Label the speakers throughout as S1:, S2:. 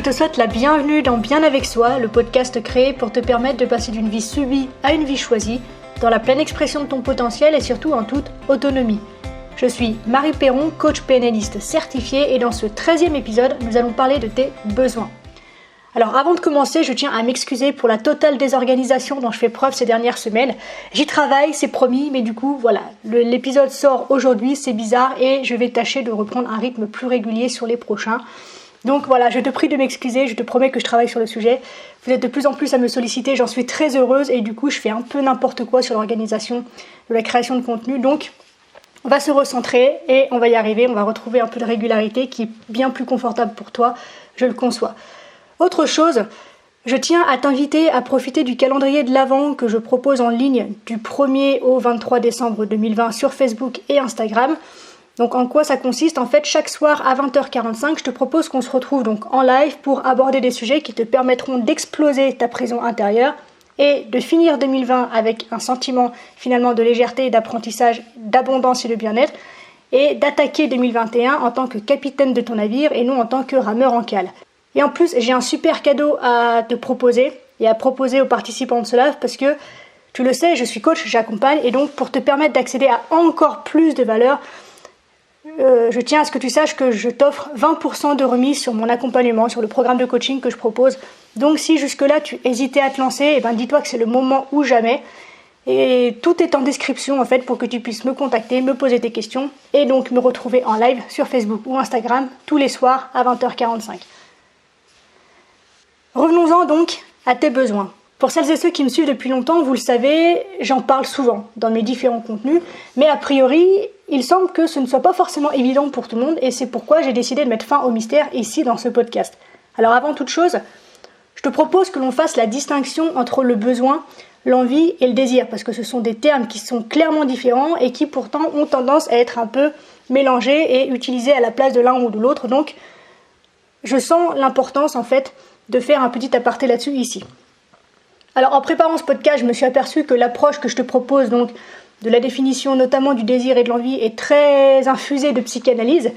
S1: te souhaite la bienvenue dans Bien avec soi, le podcast créé pour te permettre de passer d'une vie subie à une vie choisie, dans la pleine expression de ton potentiel et surtout en toute autonomie. Je suis Marie Perron, coach PNListe certifiée et dans ce 13e épisode, nous allons parler de tes besoins. Alors avant de commencer, je tiens à m'excuser pour la totale désorganisation dont je fais preuve ces dernières semaines. J'y travaille, c'est promis, mais du coup, voilà, l'épisode sort aujourd'hui, c'est bizarre et je vais tâcher de reprendre un rythme plus régulier sur les prochains. Donc voilà, je te prie de m'excuser, je te promets que je travaille sur le sujet. Vous êtes de plus en plus à me solliciter, j'en suis très heureuse et du coup, je fais un peu n'importe quoi sur l'organisation de la création de contenu. Donc, on va se recentrer et on va y arriver, on va retrouver un peu de régularité qui est bien plus confortable pour toi, je le conçois. Autre chose, je tiens à t'inviter à profiter du calendrier de l'Avent que je propose en ligne du 1er au 23 décembre 2020 sur Facebook et Instagram. Donc en quoi ça consiste? En fait, chaque soir à 20h45, je te propose qu'on se retrouve donc en live pour aborder des sujets qui te permettront d'exploser ta prison intérieure et de finir 2020 avec un sentiment finalement de légèreté, d'apprentissage, d'abondance et de bien-être et d'attaquer 2021 en tant que capitaine de ton navire et non en tant que rameur en cale. Et en plus, j'ai un super cadeau à te proposer et à proposer aux participants de ce live parce que, tu le sais, je suis coach, j'accompagne et donc pour te permettre d'accéder à encore plus de valeur, je tiens à ce que tu saches que je t'offre 20% de remise sur mon accompagnement, sur le programme de coaching que je propose. Donc si jusque-là tu hésitais à te lancer, dis-toi que c'est le moment ou jamais. Et tout est en description en fait pour que tu puisses me contacter, me poser tes questions et donc me retrouver en live sur Facebook ou Instagram tous les soirs à 20h45. Revenons-en donc à tes besoins. Pour celles et ceux qui me suivent depuis longtemps, vous le savez, j'en parle souvent dans mes différents contenus, mais a priori, il semble que ce ne soit pas forcément évident pour tout le monde et c'est pourquoi j'ai décidé de mettre fin au mystère ici dans ce podcast. Alors avant toute chose, je te propose que l'on fasse la distinction entre le besoin, l'envie et le désir, parce que ce sont des termes qui sont clairement différents et qui pourtant ont tendance à être un peu mélangés et utilisés à la place de l'un ou de l'autre, donc je sens l'importance en fait de faire un petit aparté là-dessus ici. Alors en préparant ce podcast, je me suis aperçue que l'approche que je te propose donc de la définition notamment du désir et de l'envie est très infusée de psychanalyse.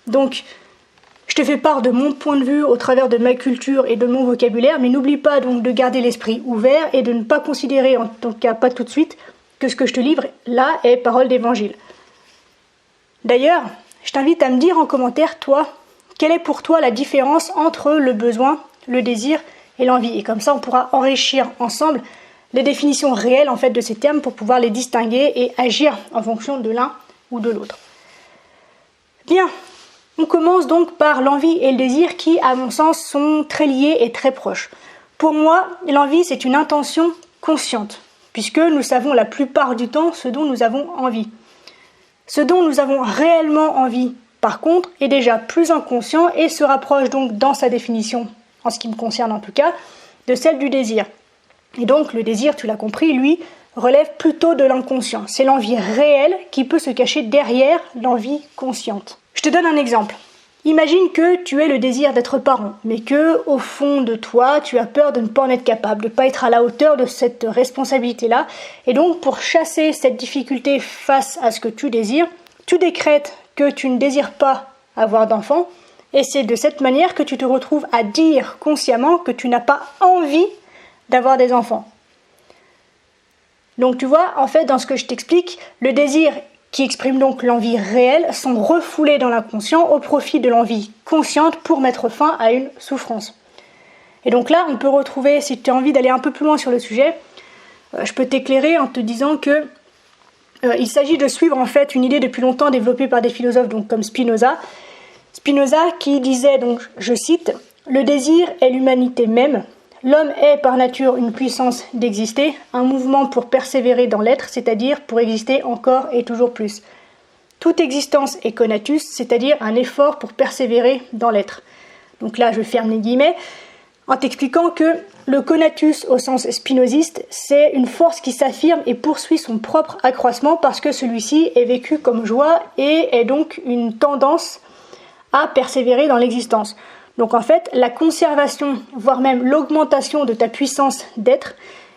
S1: Donc je te fais part de mon point de vue au travers de ma culture et de mon vocabulaire, mais n'oublie pas donc de garder l'esprit ouvert et de ne pas considérer, en tout cas pas tout de suite, que ce que je te livre là est parole d'évangile. D'ailleurs, je t'invite à me dire en commentaire, toi, quelle est pour toi la différence entre le besoin, le désir et l'envie. Et comme ça, on pourra enrichir ensemble les définitions réelles en fait de ces termes pour pouvoir les distinguer et agir en fonction de l'un ou de l'autre. Bien, on commence donc par l'envie et le désir qui, à mon sens, sont très liés et très proches. Pour moi, l'envie, c'est une intention consciente, puisque nous savons la plupart du temps ce dont nous avons envie. Ce dont nous avons réellement envie, par contre, est déjà plus inconscient et se rapproche donc dans sa définition, en ce qui me concerne en tout cas, de celle du désir. Et donc le désir, tu l'as compris, lui, relève plutôt de l'inconscient. C'est l'envie réelle qui peut se cacher derrière l'envie consciente. Je te donne un exemple. Imagine que tu aies le désir d'être parent, mais que, au fond de toi, tu as peur de ne pas en être capable, de ne pas être à la hauteur de cette responsabilité-là. Et donc, pour chasser cette difficulté face à ce que tu désires, tu décrètes que tu ne désires pas avoir d'enfant, et c'est de cette manière que tu te retrouves à dire consciemment que tu n'as pas envie d'avoir des enfants. Donc tu vois, en fait, dans ce que je t'explique, le désir qui exprime donc l'envie réelle sont refoulés dans l'inconscient au profit de l'envie consciente pour mettre fin à une souffrance. Et donc là, on peut retrouver, si tu as envie d'aller un peu plus loin sur le sujet, je peux t'éclairer en te disant que il s'agit de suivre en fait une idée depuis longtemps développée par des philosophes donc comme Spinoza qui disait donc, je cite, « Le désir est l'humanité même. L'homme est par nature une puissance d'exister, un mouvement pour persévérer dans l'être, c'est-à-dire pour exister encore et toujours plus. Toute existence est conatus, c'est-à-dire un effort pour persévérer dans l'être. » Donc là, je ferme les guillemets, en t'expliquant que le conatus au sens spinoziste, c'est une force qui s'affirme et poursuit son propre accroissement parce que celui-ci est vécu comme joie et est donc une tendance à persévérer dans l'existence. Donc en fait, la conservation, voire même l'augmentation de ta puissance d'être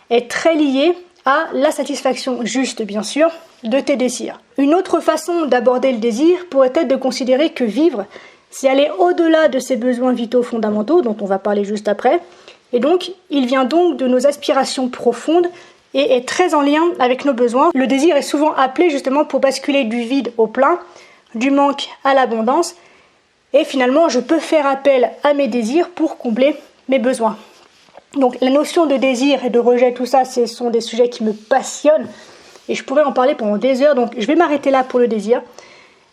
S1: est très liée à la satisfaction juste, bien sûr, de tes désirs. Une autre façon d'aborder le désir pourrait être de considérer que vivre, c'est aller au-delà de ces besoins vitaux fondamentaux, dont on va parler juste après, et donc il vient donc de nos aspirations profondes et est très en lien avec nos besoins. Le désir est souvent appelé justement pour basculer du vide au plein, du manque à l'abondance, et finalement je peux faire appel à mes désirs pour combler mes besoins. Donc la notion de désir et de rejet, tout ça, ce sont des sujets qui me passionnent, et je pourrais en parler pendant des heures, donc je vais m'arrêter là pour le désir,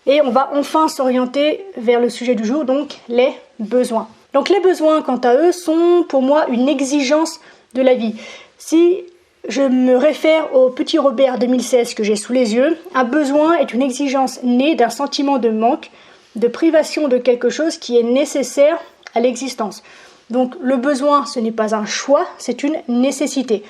S1: et on va enfin s'orienter vers le sujet du jour, donc les besoins. Donc les besoins, quant à eux, sont pour moi une exigence de la vie. Si je me réfère au petit Robert 2016 que j'ai sous les yeux, un besoin est une exigence née d'un sentiment de manque, de privation de quelque chose qui est nécessaire à l'existence. Donc le besoin, ce n'est pas un choix, c'est une nécessité.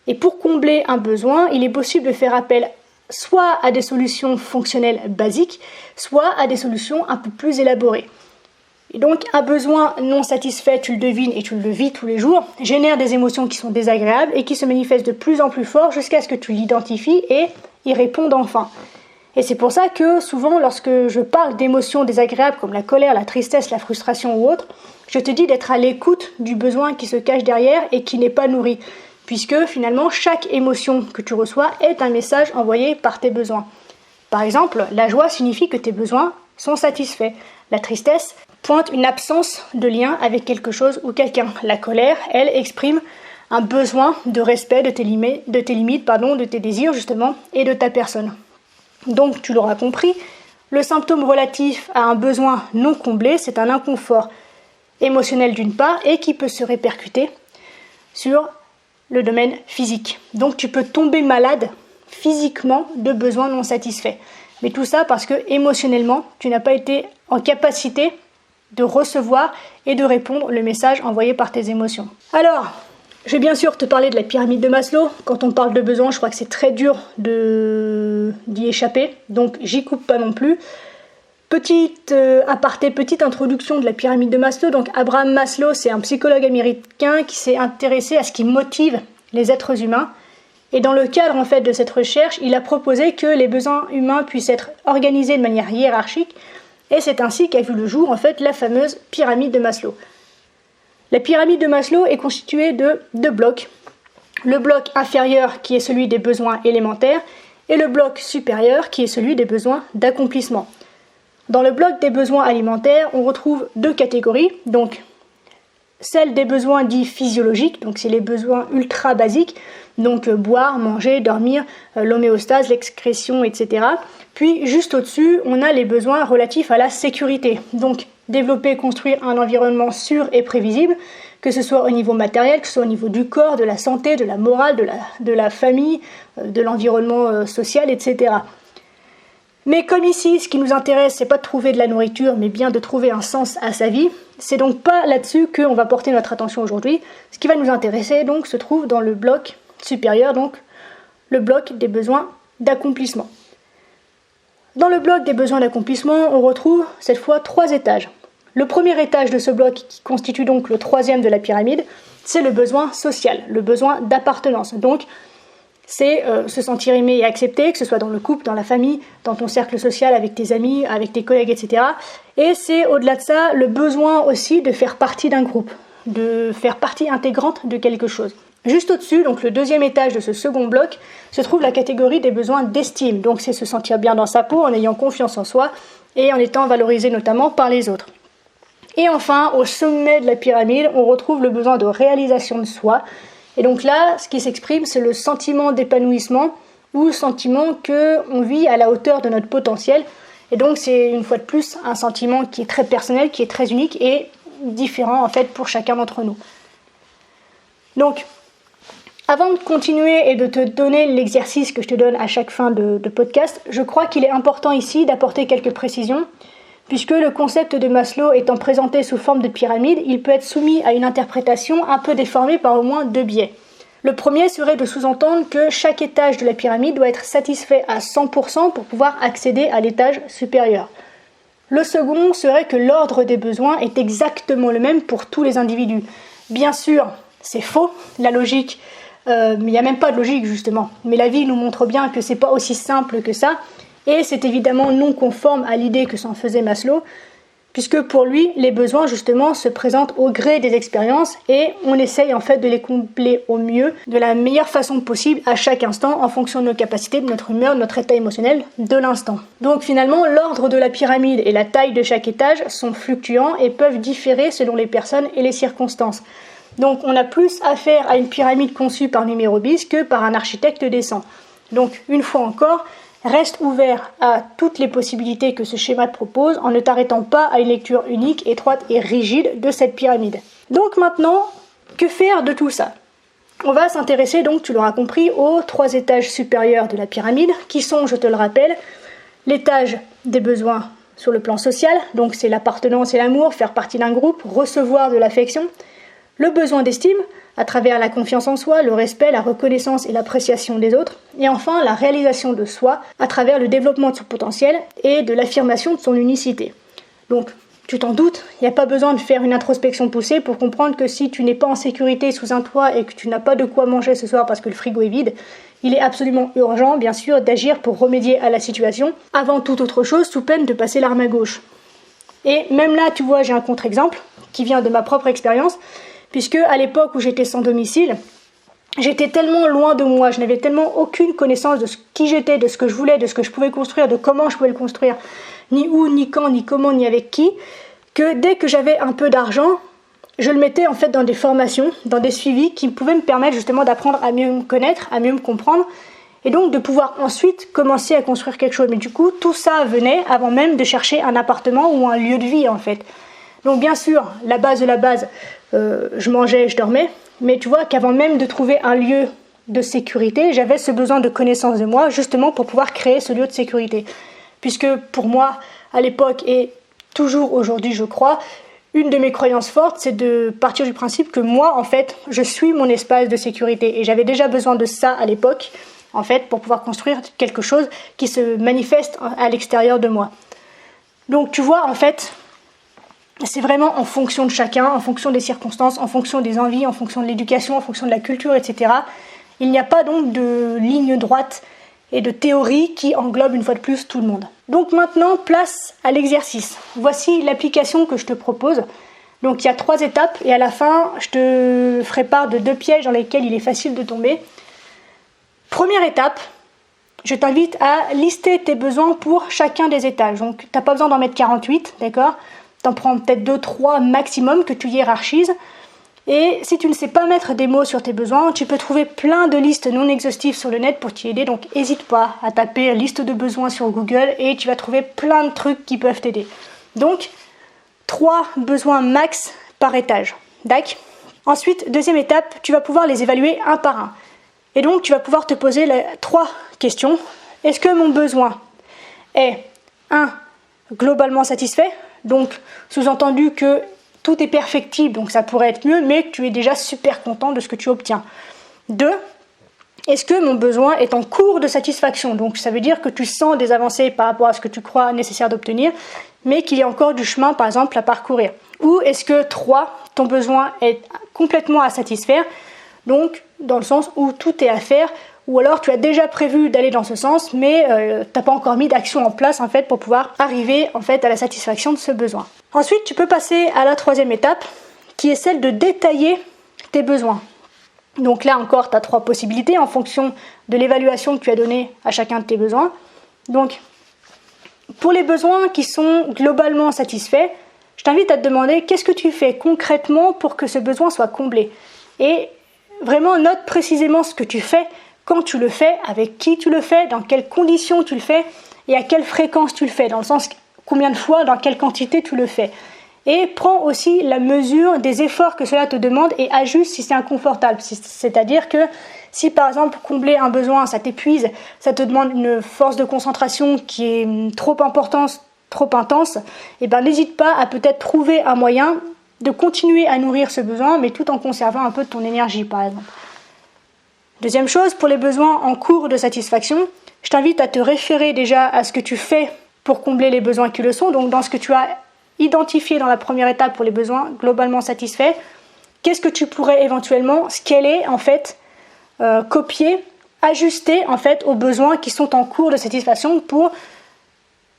S1: Et pour combler un besoin, il est possible de faire appel soit à des solutions fonctionnelles basiques, soit à des solutions un peu plus élaborées. Et donc un besoin non satisfait, tu le devines et tu le vis tous les jours, génère des émotions qui sont désagréables et qui se manifestent de plus en plus fort jusqu'à ce que tu l'identifies et y répondes enfin. Et c'est pour ça que souvent lorsque je parle d'émotions désagréables comme la colère, la tristesse, la frustration ou autre, je te dis d'être à l'écoute du besoin qui se cache derrière et qui n'est pas nourri. Puisque finalement chaque émotion que tu reçois est un message envoyé par tes besoins. Par exemple, la joie signifie que tes besoins sont satisfaits. La tristesse pointe une absence de lien avec quelque chose ou quelqu'un. La colère, elle, exprime un besoin de respect de tes limites, de tes désirs justement, et de ta personne. Donc, tu l'auras compris, le symptôme relatif à un besoin non comblé, c'est un inconfort émotionnel d'une part, et qui peut se répercuter sur le domaine physique. Donc, tu peux tomber malade physiquement de besoins non satisfaits. Mais tout ça parce que émotionnellement, tu n'as pas été en capacité de recevoir et de répondre le message envoyé par tes émotions. Alors, je vais bien sûr te parler de la pyramide de Maslow. Quand on parle de besoins, je crois que c'est très dur d'y échapper, donc j'y coupe pas non plus. Petite aparté, petite introduction de la pyramide de Maslow. Donc Abraham Maslow, c'est un psychologue américain qui s'est intéressé à ce qui motive les êtres humains. Et dans le cadre en fait de cette recherche, il a proposé que les besoins humains puissent être organisés de manière hiérarchique. Et c'est ainsi qu'a vu le jour en fait la fameuse pyramide de Maslow. La pyramide de Maslow est constituée de deux blocs. Le bloc inférieur qui est celui des besoins élémentaires et le bloc supérieur qui est celui des besoins d'accomplissement. Dans le bloc des besoins alimentaires, on retrouve deux catégories, donc celle des besoins dits physiologiques, donc c'est les besoins ultra basiques, donc boire, manger, dormir, l'homéostase, l'excrétion, etc. Puis juste au-dessus, on a les besoins relatifs à la sécurité, donc développer et construire un environnement sûr et prévisible, que ce soit au niveau matériel, que ce soit au niveau du corps, de la santé, de la morale, de la famille, de l'environnement social, etc. Mais comme ici, ce qui nous intéresse, c'est pas de trouver de la nourriture, mais bien de trouver un sens à sa vie, c'est donc pas là-dessus qu'on va porter notre attention aujourd'hui. Ce qui va nous intéresser, donc, se trouve dans le bloc supérieur, donc le bloc des besoins d'accomplissement. Dans le bloc des besoins d'accomplissement, on retrouve cette fois 3 étages. Le premier étage de ce bloc, qui constitue donc le 3e de la pyramide, c'est le besoin social, le besoin d'appartenance. Donc, c'est se sentir aimé et accepté, que ce soit dans le couple, dans la famille, dans ton cercle social, avec tes amis, avec tes collègues, etc. Et c'est au-delà de ça le besoin aussi de faire partie d'un groupe, de faire partie intégrante de quelque chose. Juste au-dessus, donc le 2e étage de ce second bloc, se trouve la catégorie des besoins d'estime. Donc c'est se sentir bien dans sa peau, en ayant confiance en soi et en étant valorisé notamment par les autres. Et enfin, au sommet de la pyramide, on retrouve le besoin de réalisation de soi. Et donc là, ce qui s'exprime, c'est le sentiment d'épanouissement ou le sentiment qu'on vit à la hauteur de notre potentiel. Et donc c'est une fois de plus un sentiment qui est très personnel, qui est très unique et différent en fait pour chacun d'entre nous. Donc, avant de continuer et de te donner l'exercice que je te donne à chaque fin de podcast, je crois qu'il est important ici d'apporter quelques précisions, puisque le concept de Maslow étant présenté sous forme de pyramide, il peut être soumis à une interprétation un peu déformée par au moins 2 biais. Le premier serait de sous-entendre que chaque étage de la pyramide doit être satisfait à 100% pour pouvoir accéder à l'étage supérieur. Le second serait que l'ordre des besoins est exactement le même pour tous les individus. Bien sûr, c'est faux, la logique... mais il n'y a même pas de logique justement. Mais la vie nous montre bien que c'est pas aussi simple que ça, et c'est évidemment non conforme à l'idée que s'en faisait Maslow, puisque pour lui, les besoins justement se présentent au gré des expériences et on essaye en fait de les combler au mieux, de la meilleure façon possible à chaque instant en fonction de nos capacités, de notre humeur, de notre état émotionnel de l'instant. Donc finalement, l'ordre de la pyramide et la taille de chaque étage sont fluctuants et peuvent différer selon les personnes et les circonstances. Donc on a plus affaire à une pyramide conçue par numéro bis que par un architecte décent. Donc une fois encore, reste ouvert à toutes les possibilités que ce schéma te propose en ne t'arrêtant pas à une lecture unique, étroite et rigide de cette pyramide. Donc maintenant, que faire de tout ça ? On va s'intéresser donc, tu l'auras compris, aux 3 étages supérieurs de la pyramide qui sont, je te le rappelle, l'étage des besoins sur le plan social, donc c'est l'appartenance et l'amour, faire partie d'un groupe, recevoir de l'affection, le besoin d'estime, à travers la confiance en soi, le respect, la reconnaissance et l'appréciation des autres, et enfin la réalisation de soi à travers le développement de son potentiel et de l'affirmation de son unicité. Donc, tu t'en doutes, il n'y a pas besoin de faire une introspection poussée pour comprendre que si tu n'es pas en sécurité sous un toit et que tu n'as pas de quoi manger ce soir parce que le frigo est vide, il est absolument urgent, bien sûr, d'agir pour remédier à la situation, avant toute autre chose, sous peine de passer l'arme à gauche. Et même là, tu vois, j'ai un contre-exemple qui vient de ma propre expérience, puisque à l'époque où j'étais sans domicile, j'étais tellement loin de moi, je n'avais tellement aucune connaissance de qui j'étais, de ce que je voulais, de ce que je pouvais construire, de comment je pouvais le construire, ni où, ni quand, ni comment, ni avec qui, que dès que j'avais un peu d'argent, je le mettais en fait dans des formations, dans des suivis qui pouvaient me permettre justement d'apprendre à mieux me connaître, à mieux me comprendre, et donc de pouvoir ensuite commencer à construire quelque chose. Mais du coup, tout ça venait avant même de chercher un appartement ou un lieu de vie en fait. Donc bien sûr, la base de la base, je mangeais, je dormais, mais tu vois qu'avant même de trouver un lieu de sécurité, j'avais ce besoin de connaissance de moi, justement pour pouvoir créer ce lieu de sécurité. Puisque pour moi, à l'époque et toujours aujourd'hui, je crois, une de mes croyances fortes, c'est de partir du principe que moi, en fait, je suis mon espace de sécurité. Et j'avais déjà besoin de ça à l'époque, en fait, pour pouvoir construire quelque chose qui se manifeste à l'extérieur de moi. Donc tu vois, en fait, c'est vraiment en fonction de chacun, en fonction des circonstances, en fonction des envies, en fonction de l'éducation, en fonction de la culture, etc. Il n'y a pas donc de ligne droite et de théorie qui englobe une fois de plus tout le monde. Donc maintenant, place à l'exercice. Voici l'application que je te propose. Donc il y a 3 étapes et à la fin, je te ferai part de 2 pièges dans lesquels il est facile de tomber. Première étape, je t'invite à lister tes besoins pour chacun des étages. Donc tu n'as pas besoin d'en mettre 48, d'accord ? T'en prends peut-être 2-3 maximum que tu hiérarchises. Et si tu ne sais pas mettre des mots sur tes besoins, tu peux trouver plein de listes non exhaustives sur le net pour t'y aider. Donc n'hésite pas à taper liste de besoins sur Google et tu vas trouver plein de trucs qui peuvent t'aider. Donc 3 besoins max par étage. D'accord ? Ensuite, deuxième étape, tu vas pouvoir les évaluer un par un. Et donc tu vas pouvoir te poser 3 questions. Est-ce que mon besoin est 1. Globalement satisfait ? Donc, sous-entendu que tout est perfectible, donc ça pourrait être mieux, mais que tu es déjà super content de ce que tu obtiens. 2. Est-ce que mon besoin est en cours de satisfaction ? Donc, ça veut dire que tu sens des avancées par rapport à ce que tu crois nécessaire d'obtenir, mais qu'il y a encore du chemin, par exemple, à parcourir. Ou est-ce que 3. Ton besoin est complètement à satisfaire, donc dans le sens où tout est à faire, ou alors tu as déjà prévu d'aller dans ce sens, mais tu n'as pas encore mis d'action en place en fait, pour pouvoir arriver en fait, à la satisfaction de ce besoin. Ensuite, tu peux passer à la 3e étape, qui est celle de détailler tes besoins. Donc là encore, tu as 3 possibilités en fonction de l'évaluation que tu as donnée à chacun de tes besoins. Donc, pour les besoins qui sont globalement satisfaits, je t'invite à te demander qu'est-ce que tu fais concrètement pour que ce besoin soit comblé. Et vraiment, note précisément ce que tu fais, quand tu le fais, avec qui tu le fais, dans quelles conditions tu le fais et à quelle fréquence tu le fais, dans le sens combien de fois, dans quelle quantité tu le fais. Et prends aussi la mesure des efforts que cela te demande et ajuste si c'est inconfortable. C'est-à-dire que si par exemple combler un besoin, ça t'épuise, ça te demande une force de concentration qui est trop importante, trop intense, et ben n'hésite pas à peut-être trouver un moyen de continuer à nourrir ce besoin, mais tout en conservant un peu de ton énergie par exemple. Deuxième chose, pour les besoins en cours de satisfaction, je t'invite à te référer déjà à ce que tu fais pour combler les besoins qui le sont. Donc dans ce que tu as identifié dans la première étape pour les besoins globalement satisfaits, qu'est-ce que tu pourrais éventuellement scaler en fait, copier, ajuster en fait aux besoins qui sont en cours de satisfaction pour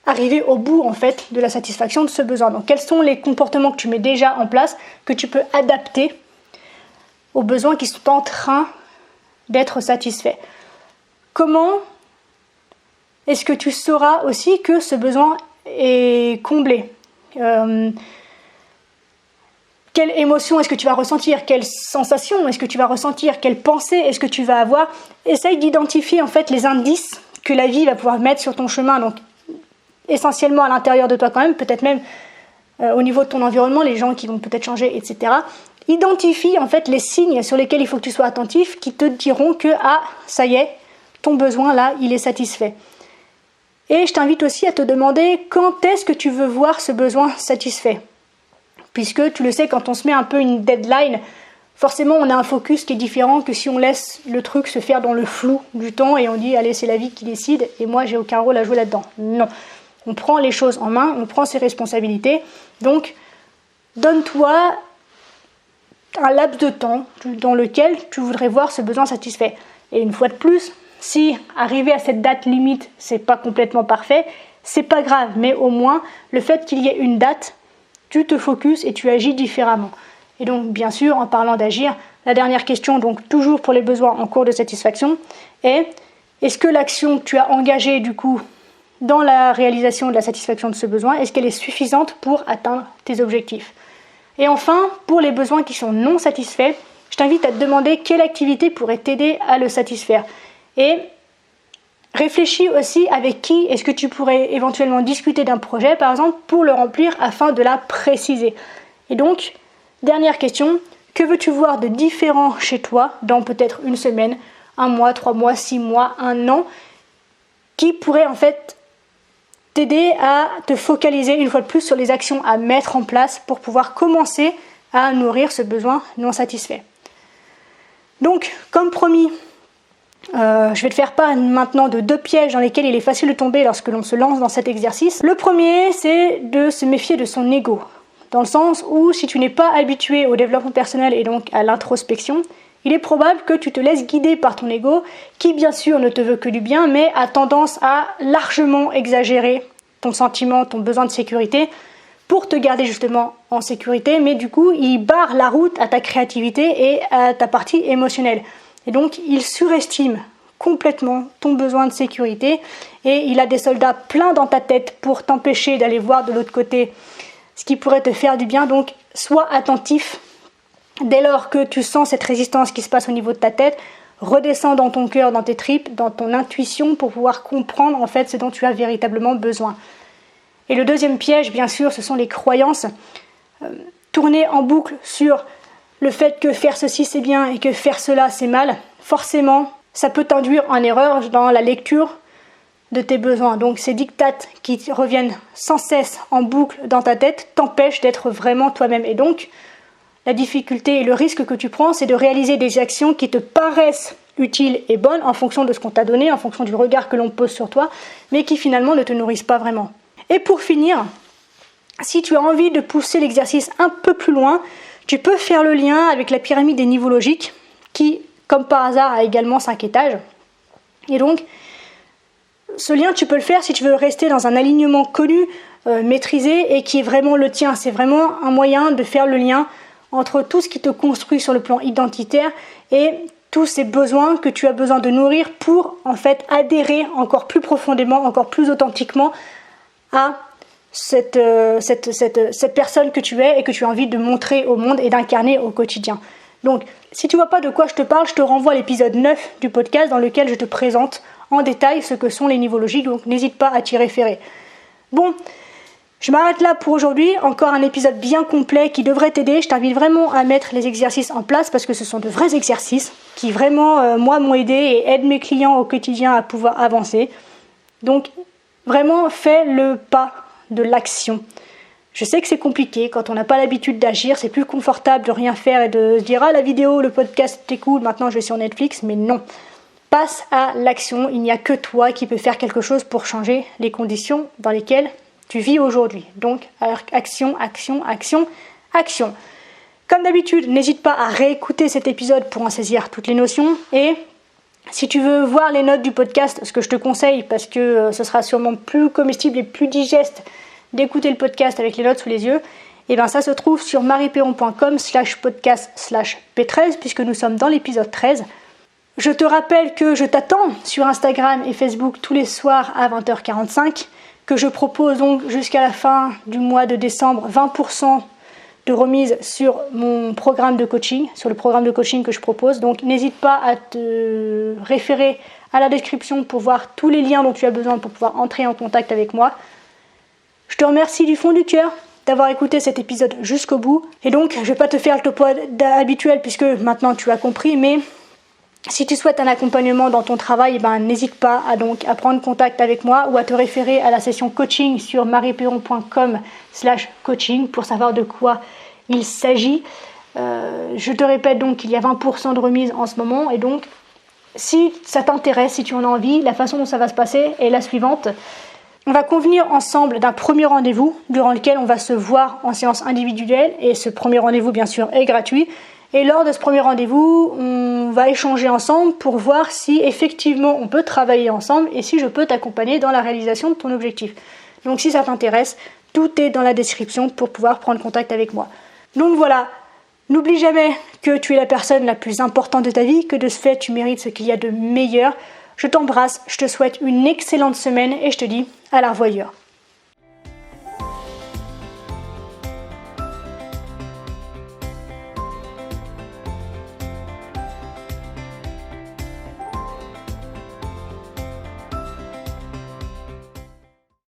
S1: arriver au bout en fait de la satisfaction de ce besoin. Donc quels sont les comportements que tu mets déjà en place, que tu peux adapter aux besoins qui sont en train d'être satisfaits. Comment est-ce que tu sauras aussi que ce besoin est comblé? Quelle émotion est-ce que tu vas ressentir? Quelle sensation est-ce que tu vas ressentir? Quelle pensée est-ce que tu vas avoir? Essaye d'identifier en fait les indices que la vie va pouvoir mettre sur ton chemin, donc essentiellement à l'intérieur de toi quand même, peut-être même au niveau de ton environnement, les gens qui vont peut-être changer, etc. Identifie en fait les signes sur lesquels il faut que tu sois attentif, qui te diront que ça y est, ton besoin là, il est satisfait. Et je t'invite aussi à te demander quand est-ce que tu veux voir ce besoin satisfait. Puisque tu le sais, quand on se met un peu une deadline, forcément on a un focus qui est différent que si on laisse le truc se faire dans le flou du temps et on dit allez c'est la vie qui décide et moi j'ai aucun rôle à jouer là-dedans. Non, on prend les choses en main, on prend ses responsabilités. Donc donne-toi un laps de temps dans lequel tu voudrais voir ce besoin satisfait. Et une fois de plus, si arriver à cette date limite c'est pas complètement parfait, c'est pas grave, mais au moins le fait qu'il y ait une date, tu te focuses et tu agis différemment. Et donc, bien sûr, en parlant d'agir, la dernière question, donc toujours pour les besoins en cours de satisfaction, est-ce que l'action que tu as engagée, du coup, dans la réalisation de la satisfaction de ce besoin, est-ce qu'elle est suffisante pour atteindre tes objectifs? Et enfin, pour les besoins qui sont non satisfaits, je t'invite à te demander quelle activité pourrait t'aider à le satisfaire. Et réfléchis aussi avec qui est-ce que tu pourrais éventuellement discuter d'un projet, par exemple, pour le remplir afin de la préciser. Et donc, dernière question, que veux-tu voir de différent chez toi dans peut-être une semaine, 1 mois, 3 mois, 6 mois, 1 an, qui pourrait en fait t'aider à te focaliser une fois de plus sur les actions à mettre en place pour pouvoir commencer à nourrir ce besoin non satisfait. Donc, comme promis, je vais te faire part maintenant de 2 pièges dans lesquels il est facile de tomber lorsque l'on se lance dans cet exercice. Le premier, c'est de se méfier de son ego, dans le sens où si tu n'es pas habitué au développement personnel et donc à l'introspection, il est probable que tu te laisses guider par ton ego, qui bien sûr ne te veut que du bien, mais a tendance à largement exagérer ton sentiment, ton besoin de sécurité, pour te garder justement en sécurité, mais du coup, il barre la route à ta créativité et à ta partie émotionnelle. Et donc, il surestime complètement ton besoin de sécurité et il a des soldats pleins dans ta tête pour t'empêcher d'aller voir de l'autre côté ce qui pourrait te faire du bien. Donc, sois attentif. Dès lors que tu sens cette résistance qui se passe au niveau de ta tête, redescends dans ton cœur, dans tes tripes, dans ton intuition pour pouvoir comprendre en fait ce dont tu as véritablement besoin. Et le deuxième piège, bien sûr, ce sont les croyances. Tourner en boucle sur le fait que faire ceci c'est bien et que faire cela c'est mal, forcément, ça peut t'induire en erreur dans la lecture de tes besoins. Donc ces dictates qui reviennent sans cesse en boucle dans ta tête t'empêchent d'être vraiment toi-même. Et donc, la difficulté et le risque que tu prends, c'est de réaliser des actions qui te paraissent utiles et bonnes en fonction de ce qu'on t'a donné, en fonction du regard que l'on pose sur toi, mais qui finalement ne te nourrissent pas vraiment. Et pour finir, si tu as envie de pousser l'exercice un peu plus loin, tu peux faire le lien avec la pyramide des niveaux logiques qui, comme par hasard, a également 5 étages. Et donc, ce lien, tu peux le faire si tu veux rester dans un alignement connu, maîtrisé et qui est vraiment le tien. C'est vraiment un moyen de faire le lien entre tout ce qui te construit sur le plan identitaire et tous ces besoins que tu as besoin de nourrir pour en fait adhérer encore plus profondément, encore plus authentiquement à cette personne que tu es et que tu as envie de montrer au monde et d'incarner au quotidien. Donc, si tu ne vois pas de quoi je te parle, je te renvoie à l'épisode 9 du podcast dans lequel je te présente en détail ce que sont les niveaux logiques, donc n'hésite pas à t'y référer. Bon, je m'arrête là pour aujourd'hui, encore un épisode bien complet qui devrait t'aider. Je t'invite vraiment à mettre les exercices en place parce que ce sont de vrais exercices qui vraiment, moi, m'ont aidé et aident mes clients au quotidien à pouvoir avancer. Donc, vraiment, fais le pas de l'action. Je sais que c'est compliqué, quand on n'a pas l'habitude d'agir, c'est plus confortable de rien faire et de se dire « Ah, la vidéo, le podcast, c'était cool, maintenant je vais sur Netflix », mais non. Passe à l'action, il n'y a que toi qui peux faire quelque chose pour changer les conditions dans lesquelles tu vis aujourd'hui. Donc, action, action, action, action. Comme d'habitude, n'hésite pas à réécouter cet épisode pour en saisir toutes les notions et Si tu veux voir les notes du podcast, ce que je te conseille, parce que ce sera sûrement plus comestible et plus digeste d'écouter le podcast avec les notes sous les yeux, et bien ça se trouve sur marieperron.com/podcast/P13 puisque nous sommes dans l'épisode 13. Je te rappelle que je t'attends sur Instagram et Facebook tous les soirs à 20h45, que je propose donc jusqu'à la fin du mois de décembre 20% de remise sur mon programme de coaching, sur le programme de coaching que je propose. Donc n'hésite pas à te référer à la description pour voir tous les liens dont tu as besoin pour pouvoir entrer en contact avec moi. Je te remercie du fond du cœur d'avoir écouté cet épisode jusqu'au bout. Et donc, je ne vais pas te faire le topo habituel puisque maintenant tu as compris, mais si tu souhaites un accompagnement dans ton travail, n'hésite pas à prendre contact avec moi ou à te référer à la session coaching sur marieperron.com/coaching pour savoir de quoi il s'agit. Je te répète donc qu'il y a 20% de remise en ce moment et donc si ça t'intéresse, si tu en as envie, la façon dont ça va se passer est la suivante. On va convenir ensemble d'un premier rendez-vous durant lequel on va se voir en séance individuelle et ce premier rendez-vous bien sûr est gratuit. Et lors de ce premier rendez-vous, on va échanger ensemble pour voir si effectivement on peut travailler ensemble et si je peux t'accompagner dans la réalisation de ton objectif. Donc si ça t'intéresse, tout est dans la description pour pouvoir prendre contact avec moi. Donc voilà, n'oublie jamais que tu es la personne la plus importante de ta vie, que de ce fait tu mérites ce qu'il y a de meilleur. Je t'embrasse, je te souhaite une excellente semaine et je te dis à la revoyure.